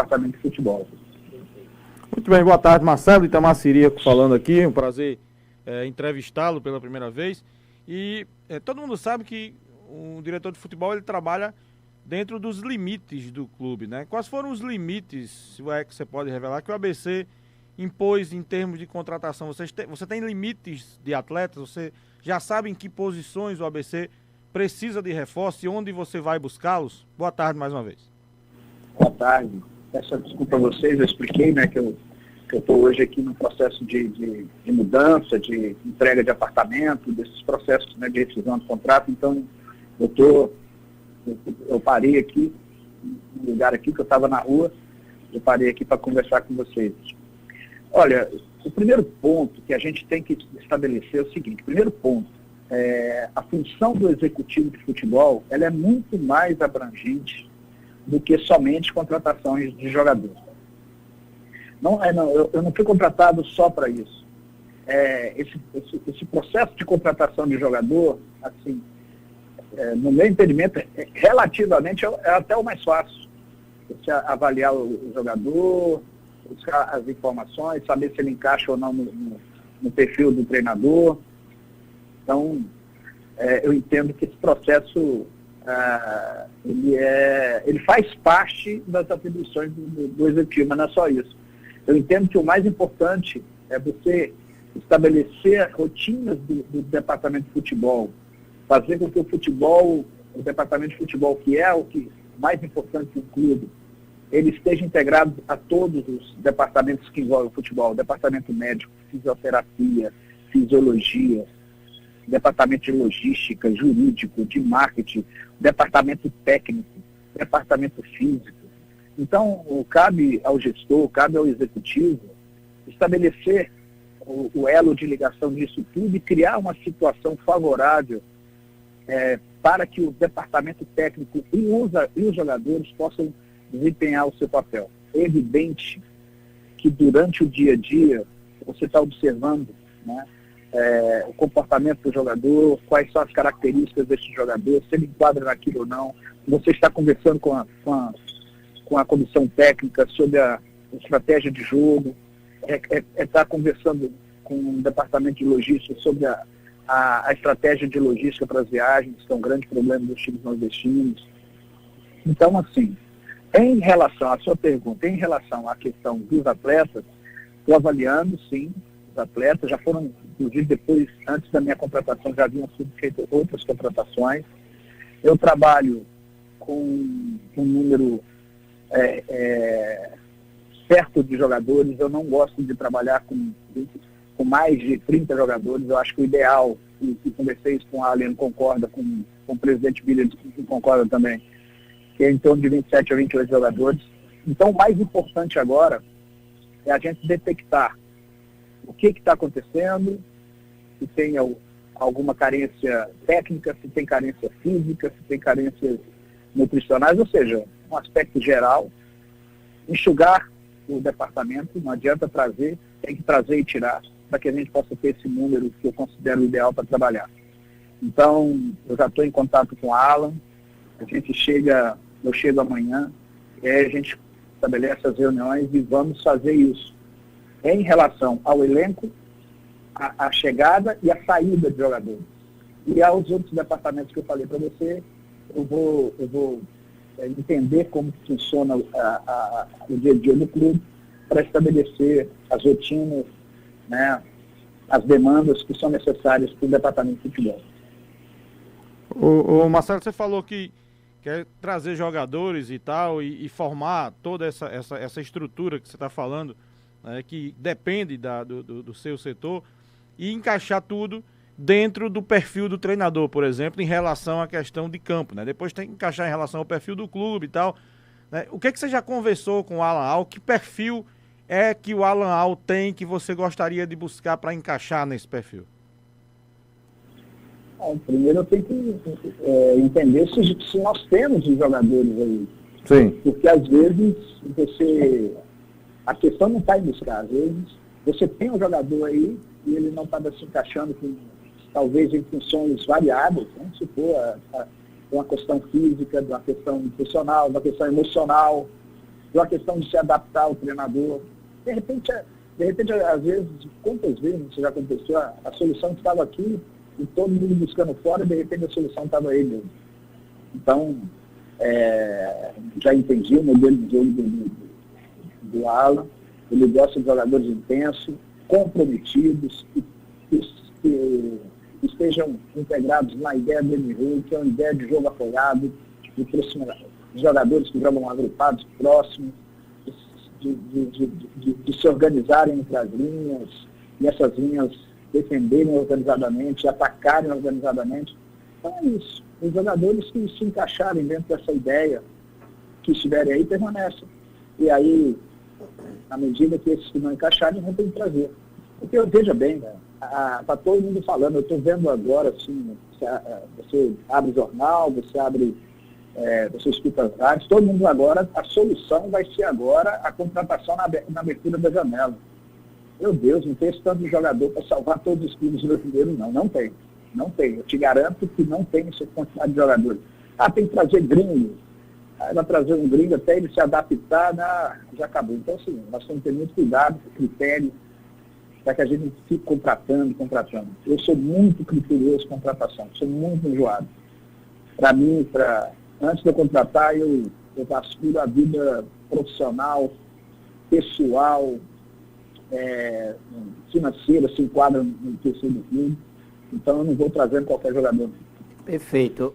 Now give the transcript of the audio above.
departamento de futebol. Muito bem, boa tarde, Marcelo Itamar Ciríaco falando aqui, um prazer entrevistá-lo pela primeira vez. E todo mundo sabe que o diretor de futebol ele trabalha dentro dos limites do clube, né? Quais foram os limites, se é que você pode revelar, que o ABC impôs em termos de contratação? Você tem limites de atletas? Você já sabe em que posições o ABC precisa de reforço e onde você vai buscá-los? Boa tarde mais uma vez. Boa tarde. Peço desculpa a vocês, eu expliquei, né, que eu estou hoje aqui no processo de mudança, de entrega de apartamento, desses processos, né, de rescisão de contrato. Então, eu parei aqui, no lugar aqui que eu estava na rua, eu parei aqui para conversar com vocês. Olha, o primeiro ponto que a gente tem que estabelecer é o seguinte: primeiro ponto, a função do executivo de futebol, ela é muito mais abrangente do que somente contratações de jogadores. Eu não fui contratado só para isso. Esse processo de contratação de jogador, assim, no meu entendimento, relativamente é até o mais fácil. Você avaliar o jogador, buscar as informações, saber se ele encaixa ou não no perfil do treinador. Então, eu entendo que esse processo ele faz parte das atribuições do executivo, mas não é só isso. Eu entendo que o mais importante é você estabelecer rotinas do departamento de futebol, fazer com que o departamento de futebol, que é o que mais importante do clube, ele esteja integrado a todos os departamentos que envolvem o futebol: departamento médico, fisioterapia, fisiologia, departamento de logística, jurídico, de marketing, departamento técnico, departamento físico. Então, cabe ao gestor, cabe ao executivo estabelecer o elo de ligação disso tudo e criar uma situação favorável para que o departamento técnico e os jogadores possam desempenhar o seu papel. É evidente que durante o dia a dia você está observando, né, o comportamento do jogador, quais são as características desse jogador, se ele enquadra naquilo ou não. Você está conversando com a comissão técnica sobre a estratégia de jogo, está conversando com o departamento de logística sobre a estratégia de logística para as viagens, que é um grande problema dos times nordestinos. Então, assim, em relação à sua pergunta, em relação à questão dos atletas, estou avaliando, sim, os atletas. Já foram, inclusive depois, antes da minha contratação, já haviam sido feitas outras contratações. Eu trabalho com um número certo de jogadores. Eu não gosto de trabalhar com mais de 30 jogadores. Eu acho que o ideal, e conversei isso com a Alien, concorda, com o presidente Billy, que concorda também, que é em torno de 27 a 28 jogadores. Então, o mais importante agora é a gente detectar o que está acontecendo, se tem alguma carência técnica, se tem carência física, se tem carências nutricionais, ou seja, um aspecto geral, enxugar o departamento. Não adianta trazer, tem que trazer e tirar, para que a gente possa ter esse número que eu considero ideal para trabalhar. Então, eu já estou em contato com o Alan, eu chego amanhã, e aí a gente estabelece as reuniões e vamos fazer isso. Em relação ao elenco, a chegada e a saída de jogadores. E aos outros departamentos que eu falei para você, eu vou entender como funciona o dia a dia do clube para estabelecer as rotinas, né, as demandas que são necessárias para o departamento de futebol. O Marcelo, você falou que quer trazer jogadores e tal, e formar toda essa estrutura que você está falando, né, que depende do seu setor, e encaixar tudo dentro do perfil do treinador, por exemplo, em relação à questão de campo, né? Depois tem que encaixar em relação ao perfil do clube e tal, né? O que você já conversou com o Alan Al? Que perfil é que o Alan Al tem que você gostaria de buscar para encaixar nesse perfil? Primeiro eu tenho que entender se nós temos os jogadores aí. Sim. Porque às vezes a questão não está em buscar. Às vezes você tem um jogador aí e ele não está se encaixando talvez em funções variáveis, né? Se for uma questão física, uma questão nutricional, uma questão emocional. de uma questão de se adaptar ao treinador. De repente, às vezes, quantas vezes isso já aconteceu, a solução estava aqui e todo mundo buscando fora, e de repente a solução estava aí mesmo. Então, já entendi o modelo de jogo do Alan. Ele gosta de jogadores intensos, comprometidos, que estejam integrados na ideia do MRU, que é uma ideia de jogo apoiado, de jogadores que jogam agrupados, próximos, de se organizarem entre as linhas, e essas linhas defenderem organizadamente, atacarem organizadamente. Então é isso. Os jogadores que se encaixarem dentro dessa ideia, que estiverem aí, permanecem. E aí, à medida que esses que não encaixarem, vão ter que trazer. Porque, veja bem, né, está todo mundo falando, eu estou vendo agora, assim, você abre jornal, você escuta as rádios, todo mundo agora, a solução vai ser agora a contratação na abertura da janela. Meu Deus, não tem esse tanto de jogador para salvar todos os clubes brasileiros, não. Não tem. Não tem. Eu te garanto que não tem essa quantidade de jogadores. Tem que trazer gringo. Aí vai trazer um gringo até ele se adaptar, já acabou. Então, assim, nós temos que ter muito cuidado com critério, para que a gente não fique contratando. Eu sou muito criterioso com contratação, sou muito enjoado. Para mim, antes de eu contratar, eu vasculho a vida profissional, pessoal, financeira, se enquadra no terceiro do clube. Então eu não vou trazendo qualquer jogador. Perfeito.